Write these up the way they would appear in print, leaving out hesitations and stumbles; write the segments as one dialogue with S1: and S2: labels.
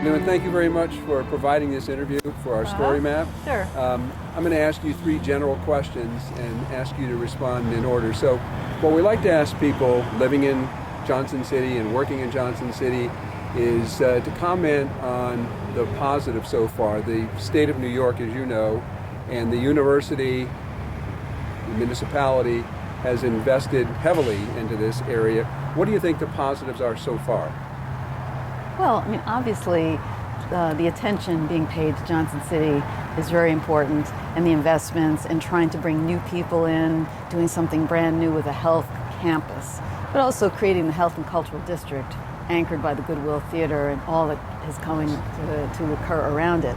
S1: Lou, thank you very much for providing this interview for our story map.
S2: Sure.
S1: I'm going to ask you 3 general questions and ask you to respond in order. So what we like to ask people living in Johnson City and working in Johnson City is to comment on the positive so far. The state of New York, as you know, and the university, the municipality, has invested heavily into this area. What do you think the positives are so far?
S2: Well, I mean, obviously, the attention being paid to Johnson City is very important, and the investments and trying to bring new people in, doing something brand new with a health campus, but also creating the health and cultural district anchored by the Goodwill Theater and all that is going to occur around it.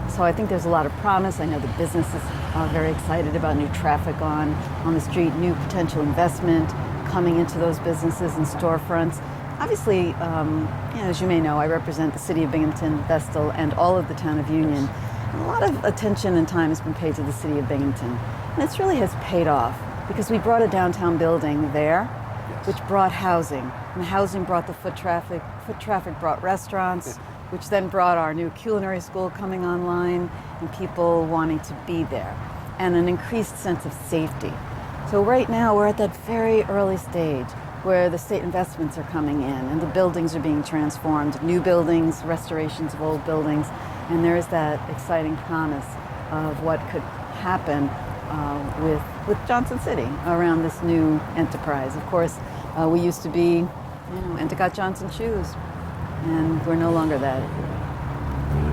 S2: So I think there's a lot of promise. I know the businesses are very excited about new traffic on the street, new potential investment coming into those businesses and storefronts. Obviously, as you may know, I represent the city of Binghamton, Vestal, and all of the town of Union. And a lot of attention and time has been paid to the city of Binghamton. And this really has paid off because we brought a downtown building there, which brought housing. And housing brought the foot traffic. Foot traffic brought restaurants, which then brought our new culinary school coming online and people wanting to be there, and an increased sense of safety. So right now we're at that very early stage where the state investments are coming in and the buildings are being transformed, new buildings, restorations of old buildings, and there is that exciting promise of what could happen with Johnson City around this new enterprise. Of course, we used to be, Endicott Johnson Shoes, and we're no longer that.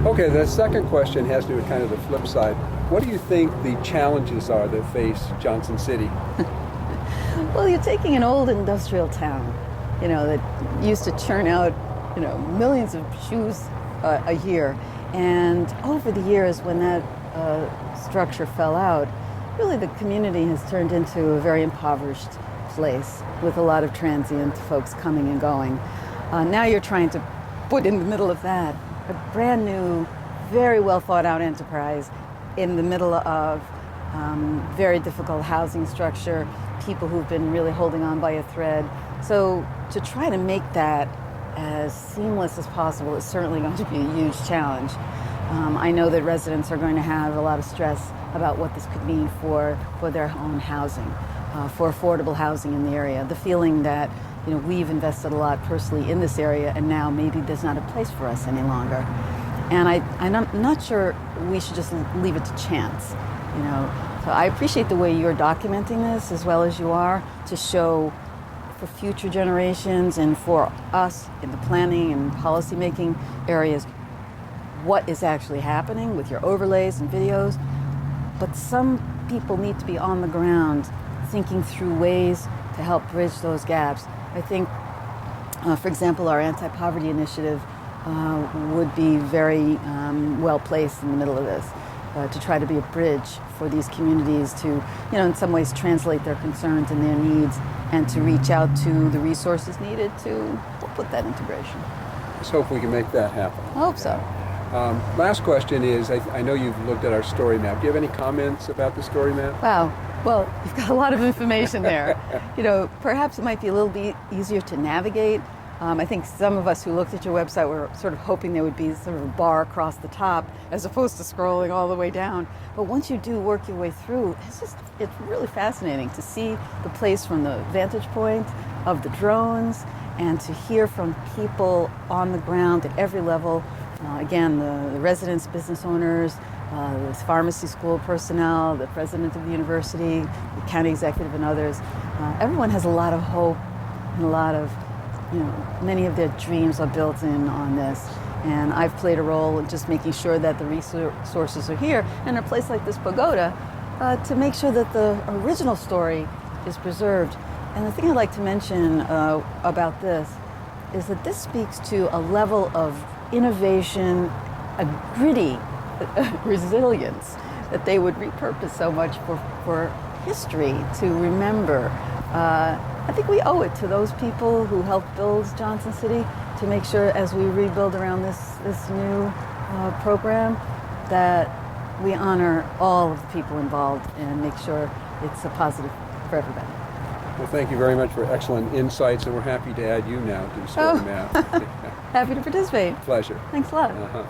S1: Okay, the second question has to do with kind of the flip side. What do you think the challenges are that face Johnson City?
S2: Well, you're taking an old industrial town, that used to churn out, millions of shoes a year. And over the years, when that structure fell out, really the community has turned into a very impoverished place with a lot of transient folks coming and going. Now you're trying to put in the middle of that a brand new, very well thought out enterprise in the middle of very difficult housing structure, people who've been really holding on by a thread. So to try to make that as seamless as possible is certainly going to be a huge challenge. I know that residents are going to have a lot of stress about what this could mean for their own housing, for affordable housing in the area. The feeling that we've invested a lot personally in this area and now maybe there's not a place for us any longer. And I'm not sure we should just leave it to chance, So I appreciate the way you're documenting this as well as you are to show for future generations and for us in the planning and policy making areas what is actually happening with your overlays and videos. But some people need to be on the ground thinking through ways to help bridge those gaps. I think, for example, our anti-poverty initiative would be very well placed in the middle of this to try to be a bridge for these communities to, in some ways translate their concerns and their needs and to reach out to the resources needed to put that integration.
S1: Let's hope we can make that happen.
S2: I hope so.
S1: Last question is, I know you've looked at our story map. Do you have any comments about the story map?
S2: Wow. Well, you've got a lot of information there. Perhaps it might be a little bit easier to navigate. I think some of us who looked at your website were sort of hoping there would be sort of a bar across the top as opposed to scrolling all the way down. But once you do work your way through, it's really fascinating to see the place from the vantage point of the drones and to hear from people on the ground at every level. Again, the residents, business owners, the pharmacy school personnel, the president of the university, the county executive and others. Everyone has a lot of hope and a lot of, many of their dreams are built in on this. And I've played a role in just making sure that the resources are here and a place like this pagoda to make sure that the original story is preserved. And the thing I'd like to mention about this is that this speaks to a level of innovation, a gritty resilience that they would repurpose so much for history to remember. I think we owe it to those people who helped build Johnson City to make sure as we rebuild around this new program that we honor all of the people involved and make sure it's a positive for everybody.
S1: Well, thank you very much for excellent insights, and we're happy to add you now to the story map.
S2: Happy to participate.
S1: Pleasure.
S2: Thanks a lot.
S1: Uh-huh.